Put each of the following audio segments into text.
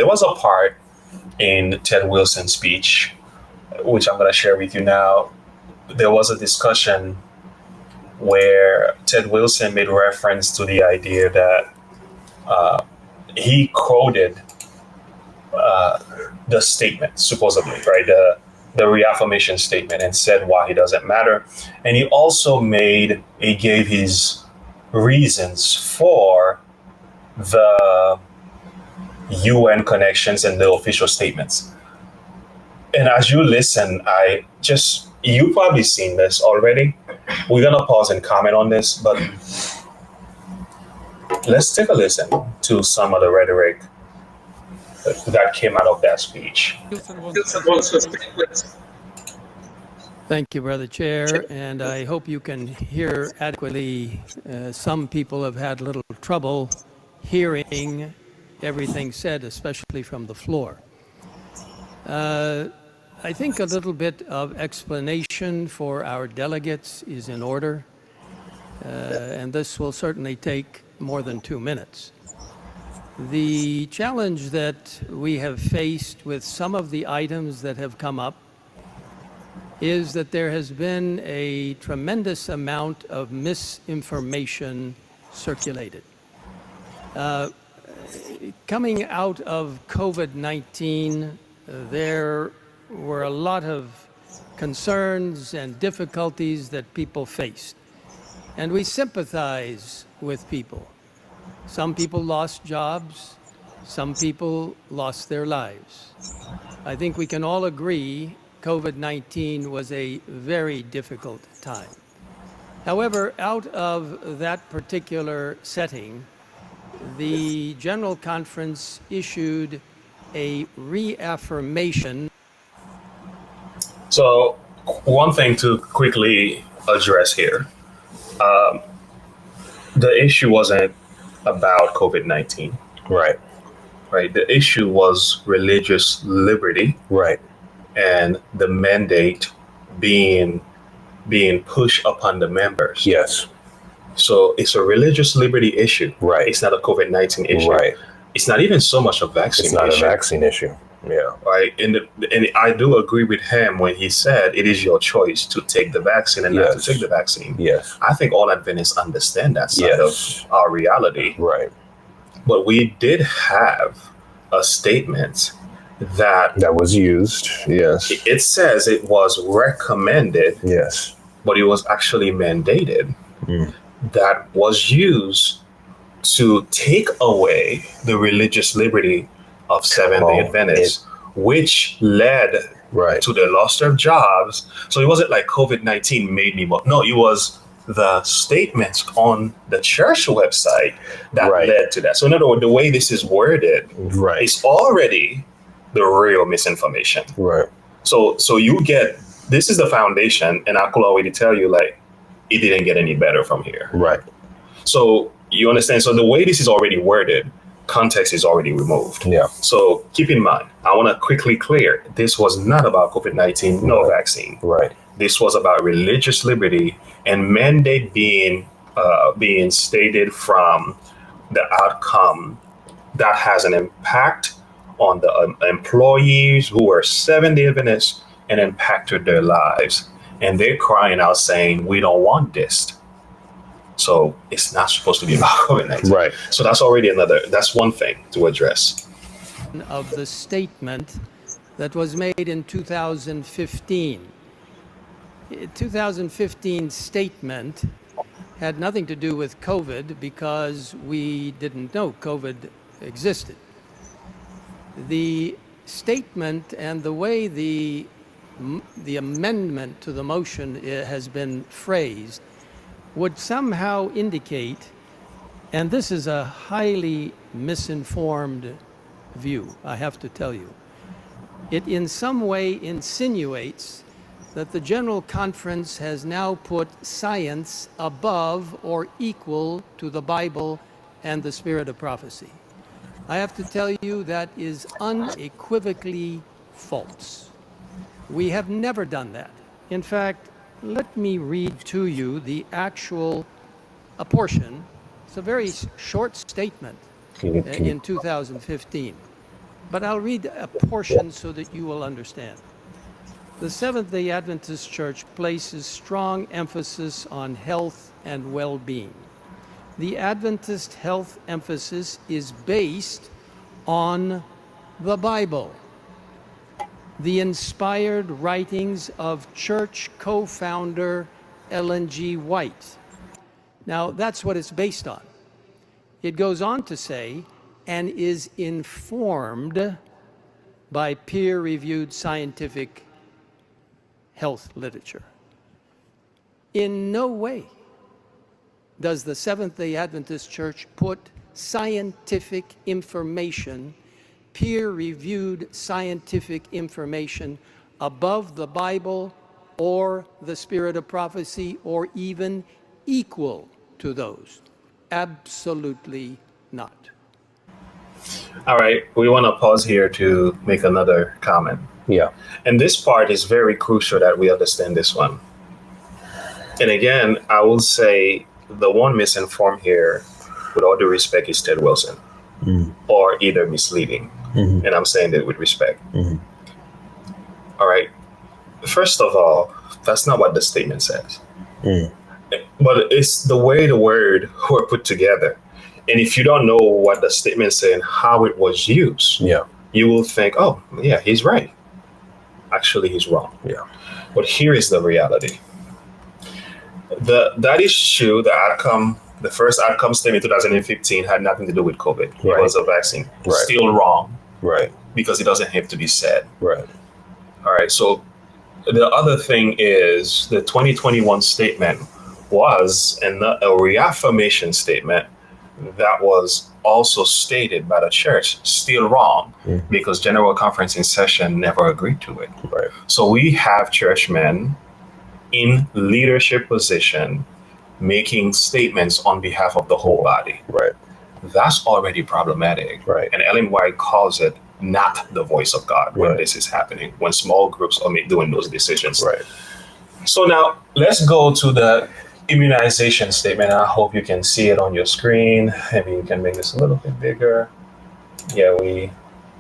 there was a part in Ted Wilson's speech, which I'm going to share with you now. There was a discussion where Ted Wilson made reference to the idea that he quoted the statement, supposedly, right? The reaffirmation statement, and said why he doesn't matter. And he gave his reasons for the UN connections and the official statements. And as you listen, you've probably seen this already. We're going to pause and comment on this, but let's take a listen to some of the rhetoric that came out of that speech. Thank you, Brother Chair, and I hope you can hear adequately. Some people have had a little trouble hearing everything said, especially from the floor. I think a little bit of explanation for our delegates is in order, and this will certainly take more than 2 minutes. The challenge that we have faced with some of the items that have come up is that there has been a tremendous amount of misinformation circulated. Coming out of COVID-19, there were a lot of concerns and difficulties that people faced. And we sympathize with people. Some people lost jobs, some people lost their lives. I think we can all agree COVID-19 was a very difficult time. However, out of that particular setting, the General Conference issued a reaffirmation. So, one thing to quickly address here. The issue wasn't about COVID-19. Right. Right. The issue was religious liberty. Right. And the mandate being pushed upon the members. Yes. So it's a religious liberty issue. Right. It's not a COVID-19 issue. Right. It's not even so much a vaccine issue. It's not a vaccine issue. Yeah. Right. And I do agree with him when he said it is your choice to take the vaccine and not to take the vaccine. Yes. I think all Adventists understand that side of our reality. Right. But we did have a statement that was used. Yes. It says it was recommended. Yes. But it was actually mandated. That was used to take away the religious liberty of Seventh-day Adventists, which led to the loss of jobs. So it wasn't like COVID-19 made me more. No, it was the statements on the church website that led to that. So in other words, the way this is worded is already the real misinformation. Right. So you get, this is the foundation, and I could already tell you, like, it didn't get any better from here. Right. So you understand? So the way this is already worded, context is already removed. Yeah. So keep in mind, I want to quickly clear, this was not about COVID-19, no vaccine. Right. This was about religious liberty and mandate being stated from the outcome that has an impact on the employees who were Seventh-day Adventists and impacted their lives. And they're crying out saying, we don't want this. So it's not supposed to be about COVID-19. Right. So that's that's one thing to address. Of the statement that was made in 2015. 2015 statement had nothing to do with COVID because we didn't know COVID existed. The statement and the way the amendment to the motion has been phrased would somehow indicate, and this is a highly misinformed view, I have to tell you, it in some way insinuates that the General Conference has now put science above or equal to the Bible and the spirit of prophecy. I have to tell you that is unequivocally false. We have never done that. In fact, let me read to you the actual portion. It's a very short statement in 2015. but I'll read a portion so that you will understand. The Seventh-day Adventist Church places strong emphasis on health and well-being. The Adventist health emphasis is based on the Bible, the inspired writings of church co-founder Ellen G. White. Now, that's what it's based on. It goes on to say, and is informed by peer-reviewed scientific health literature. In no way does the Seventh-day Adventist Church put scientific information, peer-reviewed scientific information, above the Bible or the spirit of prophecy, or even equal to those. Absolutely not. All right, we want to pause here to make another comment. Yeah. And this part is very crucial that we understand this one. And again, I will say the one misinformed here, with all due respect, is Ted Wilson, or either misleading. And I'm saying that with respect. All right. First of all, that's not what the statement says. But it's the way the word were put together. And if you don't know what the statement said and how it was used, you will think, oh, yeah, he's right. Actually, he's wrong. Yeah. But here is the reality. That is true. The first outcome statement in 2015 had nothing to do with COVID. It was a vaccine. Right. Still wrong. Right. Because it doesn't have to be said. Right. All right. So the other thing is the 2021 statement was a reaffirmation statement that was also stated by the church, still wrong, because General Conference in session never agreed to it. Right. So we have churchmen in leadership position making statements on behalf of the whole body. Right. That's already problematic. Right. And Ellen White calls it not the voice of God when this is happening, when small groups are doing those decisions. Right. So now let's go to the immunization statement. I hope you can see it on your screen. Maybe you can make this a little bit bigger. Yeah, we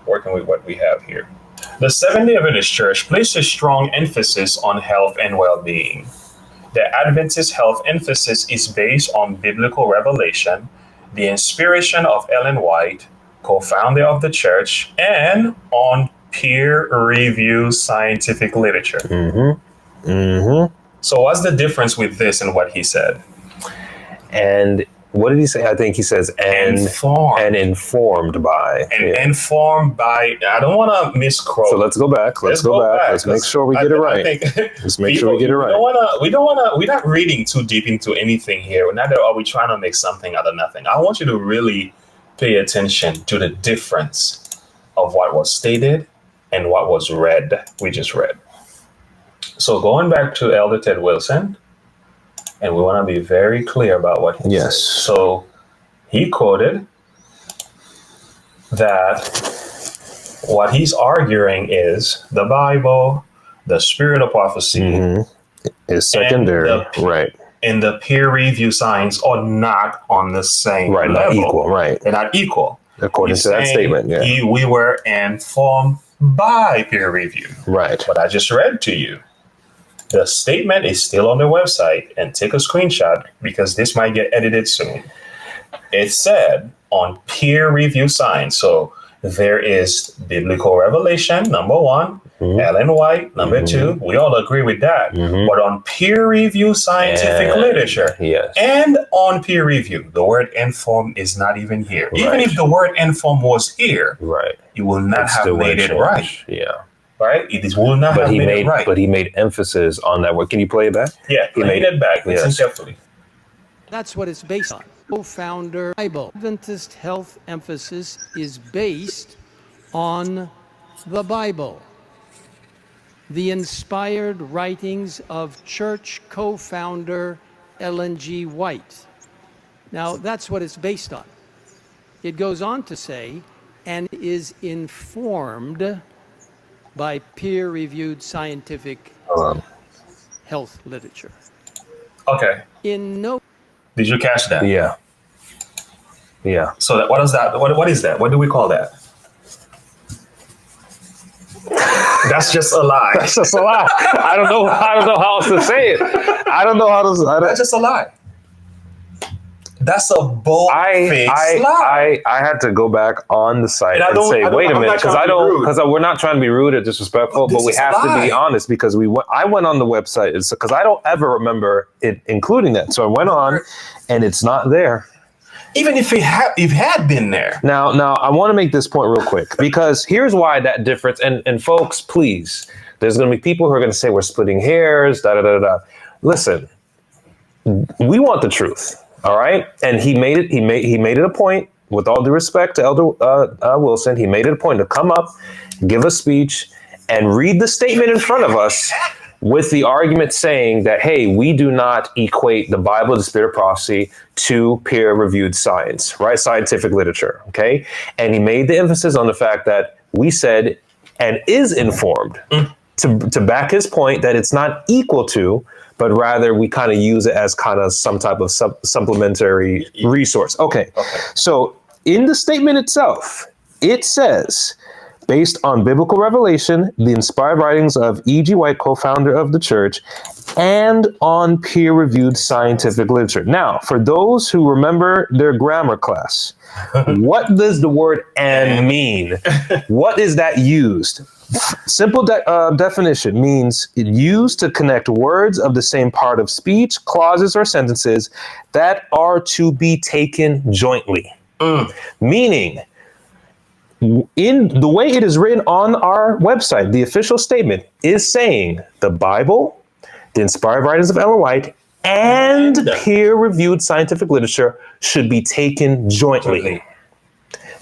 working with what we have here. The Seventh-day Adventist Church places strong emphasis on health and well-being. The Adventist health emphasis is based on biblical revelation, the inspiration of Ellen White, co-founder of the church, and on peer-reviewed scientific literature. So what's the difference with this and what he said? And what did he say? I think he says Informed. and informed by. And informed by, I don't want to misquote. So let's go back. Let's go back. Let's make sure we get it right. Let's make sure we get it right. We're not reading too deep into anything here. Neither are we trying to make something out of nothing. I want you to really pay attention to the difference of what was stated and what was read. We just read. So going back to Elder Ted Wilson, and we want to be very clear about what he said. So he quoted that what he's arguing is the Bible, the spirit of prophecy, is secondary, right? And the peer review science are not on the same level. Not equal, right? They're not equal. According to that statement, we were informed by peer review. Right. But I just read to you. The statement is still on the website, and take a screenshot because this might get edited soon. It said on peer review science. So there is biblical revelation, number one, Ellen White, number two. We all agree with that. But on peer review scientific literature and on peer review, the word informed is not even here. Right. Even if the word informed was here, it will not have made it right. Yeah. Right? It will not have made it right. But he made emphasis on that word. Can you play it back? Yeah, play it back. Listen carefully. That's what it's based on. Co-founder Bible. Adventist health emphasis is based on the Bible, the inspired writings of church co-founder Ellen G. White. Now, that's what it's based on. It goes on to say, and is informed by peer-reviewed scientific health literature. Okay. Did you catch that? Yeah. So what is that? What is that? What do we call that? That's just a lie. That's just a lie. I don't know how else to say it. That's just a lie. That's a bold-faced lie. I had to go back on the site and say, wait a minute, because we're not trying to be rude or disrespectful, but we have to be honest, because I went on the website because I don't ever remember it including that. So I went on, and it's not there. Even if it had been there. Now I want to make this point real quick, because here's why that difference. And folks, please, there's going to be people who are going to say we're splitting hairs. Listen, we want the truth. All right. And he made it a point, with all due respect to Elder Wilson, he made it a point to come up, give a speech, and read the statement in front of us with the argument saying that, hey, we do not equate the Bible, the Spirit of Prophecy, to peer-reviewed science, right? Scientific literature. OK. And he made the emphasis on the fact that we said and is informed to back his point that it's not equal to, but rather we kind of use it as kind of some type of supplementary resource. Okay. So in the statement itself, it says, based on biblical revelation, the inspired writings of E.G. White, co-founder of the church, and on peer-reviewed scientific literature. Now, for those who remember their grammar class, what does the word "and" mean? What is that used? Simple definition means used to connect words of the same part of speech, clauses, or sentences that are to be taken jointly. Meaning, in the way it is written on our website, the official statement is saying the Bible, the inspired writings of Ellen White, and peer-reviewed scientific literature should be taken jointly.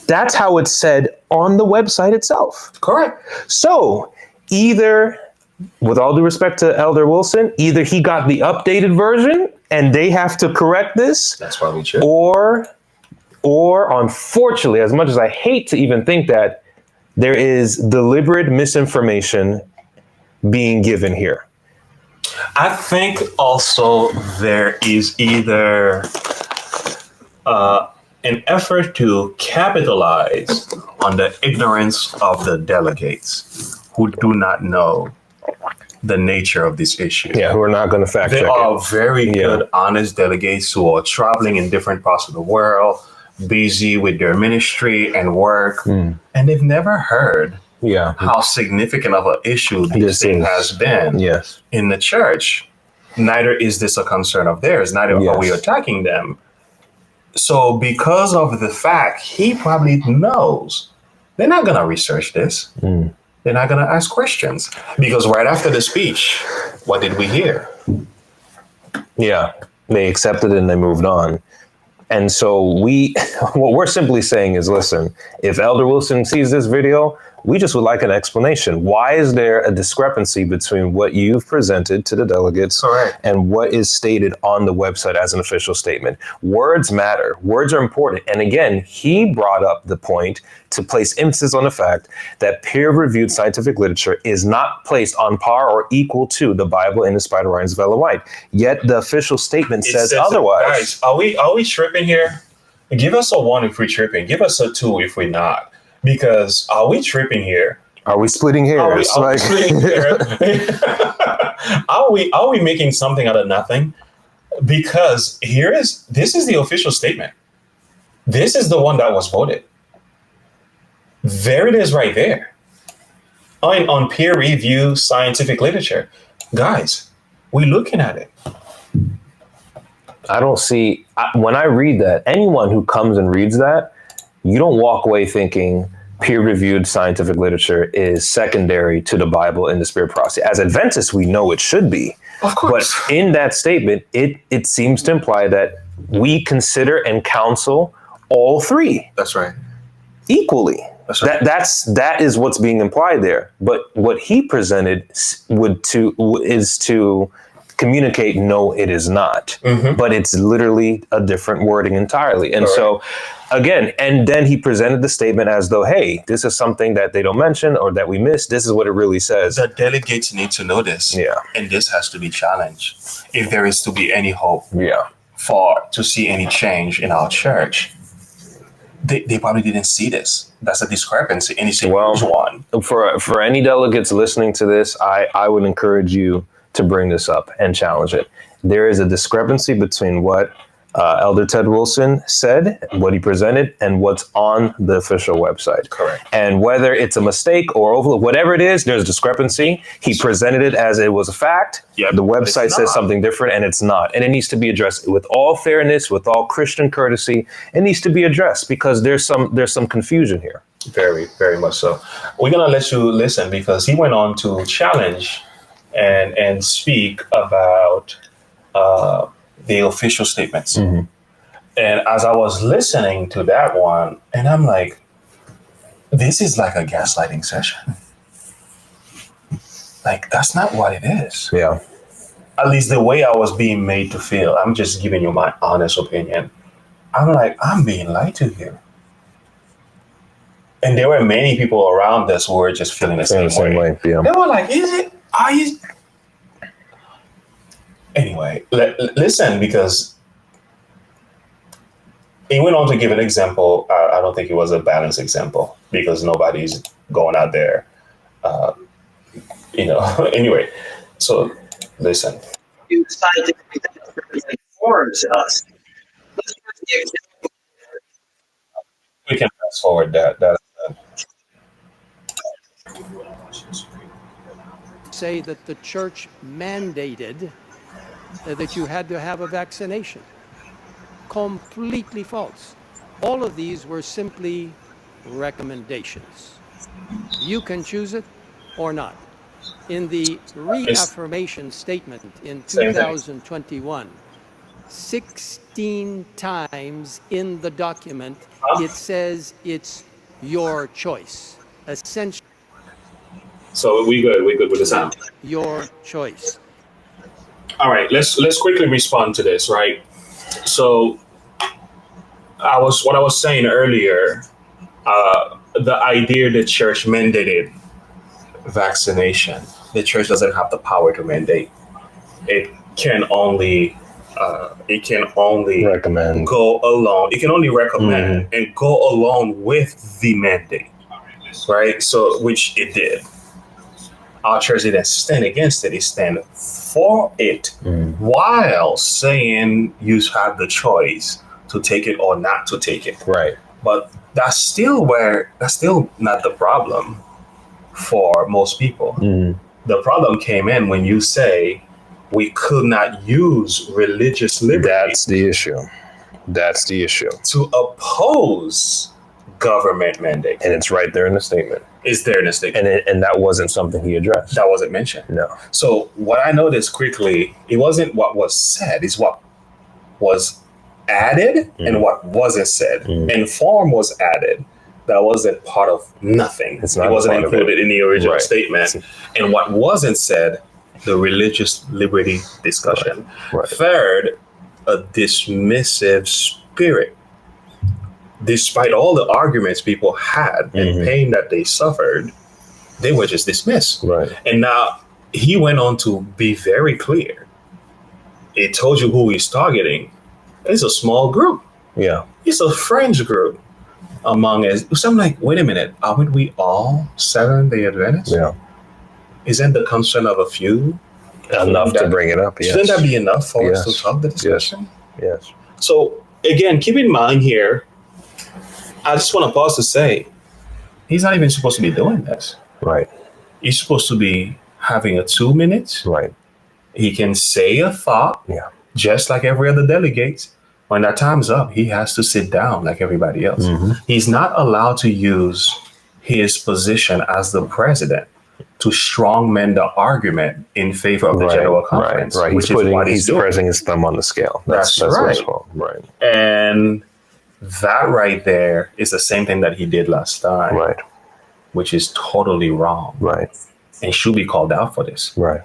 That's how it's said on the website itself. Correct. So either, with all due respect to Elder Wilson, either he got the updated version and they have to correct this. That's probably true. Or unfortunately, as much as I hate to even think that, there is deliberate misinformation being given here. I think also there is either an effort to capitalize on the ignorance of the delegates who do not know the nature of this issue. Yeah, who are not going to fact check it. There are very good, honest delegates who are traveling in different parts of the world, busy with their ministry and work, and they've never heard how significant of an issue this thing has been in the church. Neither is this a concern of theirs. Neither are we attacking them. So because of the fact he probably knows, they're not going to research this. They're not going to ask questions. Because right after the speech, what did we hear? Yeah, they accepted it and they moved on. And so what we're simply saying is, listen, if Elder Wilson sees this video, we just would like an explanation. Why is there a discrepancy between what you've presented to the delegates and what is stated on the website as an official statement? Words matter. Words are important. And again, he brought up the point to place emphasis on the fact that peer-reviewed scientific literature is not placed on par or equal to the Bible and the inspired writings of Ellen White. Yet the official statement says otherwise. Guys, are we tripping here? Give us a 1 if we're tripping. Give us a 2 if we're not. Because are we tripping here? Are we splitting hairs? Are we splitting hairs? Are we making something out of nothing? Because this is the official statement. This is the one that was voted. There it is right there. On peer review scientific literature. Guys, we're looking at it. I don't see, when I read that, anyone who comes and reads that, you don't walk away thinking peer-reviewed scientific literature is secondary to the Bible and the Spirit of Prophecy. As Adventists, we know it should be. Of course. But in that statement, it seems to imply that we consider and counsel all three. That's right. Equally. That's right. That is what's being implied there. But what he presented is to communicate, no, it is not. But it's literally a different wording entirely. And so, again, and then he presented the statement as though, hey, this is something that they don't mention or that we missed. This is what it really says. The delegates need to know this. Yeah. And this has to be challenged if there is to be any hope Yeah. to see any change in our church. they probably didn't see this. That's a discrepancy, and it's a huge one. For any delegates listening to this, I would encourage you to bring this up and challenge it. There is a discrepancy between what Elder Ted Wilson said, what he presented, and what's on the official website. Correct. And whether it's a mistake or whatever it is, there's a discrepancy. He presented it as it was a fact. Yep, the website says something different, and it's not. And it needs to be addressed with all fairness, with all Christian courtesy. It needs to be addressed because there's some confusion here. Very, very much so. We're gonna let you listen because he went on to challenge and speak about the official statements. Mm-hmm. And as I was listening to that one, and I'm like, this is like a gaslighting session. Like, that's not what it is. Yeah. At least the way I was being made to feel. I'm just giving you my honest opinion. I'm like, I'm being lied to here. And there were many people around us who were just feeling the same way. Yeah. They were like, is it? Are you? Anyway, listen, because he went on to give an example. I don't think it was a balanced example because nobody's going out there, Anyway, so listen. Scientific informs us. We can fast forward that. Say that the church mandated that you had to have a vaccination. Completely false. All of these were simply recommendations. You can choose it or not. In the reaffirmation statement in 2021, 16 times in the document, it says it's your choice. Essentially. So we good with the sound. Your choice. All right, let's quickly respond to this, right? So what I was saying earlier, the idea the church mandated vaccination. The church doesn't have the power to mandate. It can only recommend. Go along. It can only recommend and go along with the mandate, right? So which it did. Our church didn't stand against it. It stand for it while saying you have the choice to take it or not to take it. Right. But that's still not the problem for most people. The problem came in when you say we could not use religious liberty. That's the issue. To oppose government mandate. And it's right there in the statement. It's there in the statement. And that wasn't something he addressed. That wasn't mentioned. No. So what I noticed quickly, it wasn't what was said, it's what was added and what wasn't said. And form was added. That wasn't part of nothing. It wasn't included in the original statement. And what wasn't said, the religious liberty discussion. Right. Third, a dismissive spirit. Despite all the arguments people had and pain that they suffered, they were just dismissed. Right. And now he went on to be very clear. It told you who he's targeting. It's a small group. Yeah. It's a fringe group among us. So I'm like, wait a minute, aren't we all Seventh-day Adventists? Yeah. Isn't the concern of a few enough to bring it up? Yes. Shouldn't that be enough for us to talk the discussion? Yes. So again, keep in mind here, I just want to pause to say, he's not even supposed to be doing this. Right. He's supposed to be having a 2 minutes. Right. He can say a thought, just like every other delegate. When that time's up, he has to sit down like everybody else. He's not allowed to use his position as the president to strongman the argument in favor of the General Conference, right. Which is what he's pressing his thumb on the scale. That's right. Right. And that right there is the same thing that he did last time, right? Which is totally wrong, right? And should be called out for this, right?